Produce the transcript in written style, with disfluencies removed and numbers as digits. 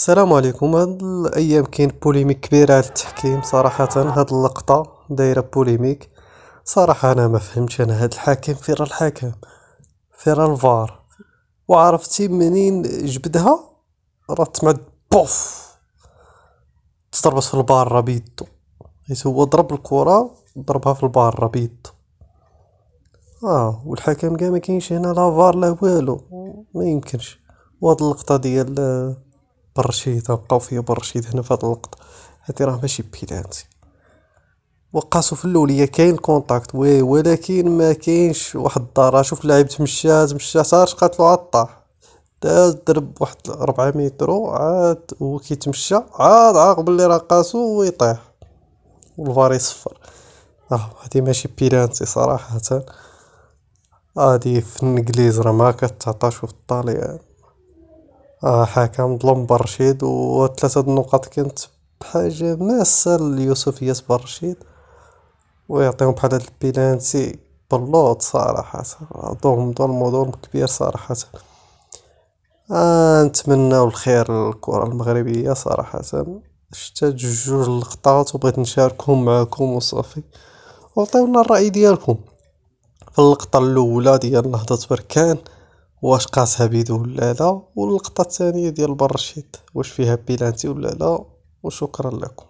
السلام عليكم. هاد الايام كاين بوليميك كبيره على التحكيم صراحه. هاد اللقطه دايره بوليميك صراحه. انا ما فهمتش، انا هاد الحكم فين راه الحكم، فين راه الفار؟ وعرفتي منين جبدها؟ راه تمعد بوف، تضربت في البارة بيدو، حيت هو ضرب الكرة، ضربها في البارة بيدو. والحكم كاع ما كاينش هنا، لا فار لا والو، ما يمكنش. وهاد اللقطه ديال بالرشيد، بقاو فيا بالرشيد هنا في هاد اللقطة. هادي راه ماشي بيلانتي. وقاسو في الاولية كاين كونتاكت وي، ولكن ما كاينش واحد الدارة. شوف اللاعب تمشى صار قاتلو عاد طاح، داز ضرب واحد 4 مترو، عاد هو كيتمشى عاد عاقب اللي راه قاسو ويطيح والفار يصفر. هادي ماشي بيلانتي صراحة. هادي في الانجليز راه ما كتعطاش في الطاليان. حكم ظلم برشيد، وثلاثة د النقط كانت بحاجة ماسة ليوسف برشيد، ويعطيهم بحال هاد البيلانتي باللوط صراحة. ظلم كبير صراحة. نتمناو الخير للكرة المغربية صراحة. شتا جوج لقطات وبغيت نشاركهم معاكم وصافي، وعطيونا الرأي ديالكم. في اللقطة الأولى ديال نهضة بركان، واش قاسها بيدو ولا لا؟ واللقطة الثانية ديال برشيد، واش فيها بيلانتي ولا لا؟ وشكرا لكم.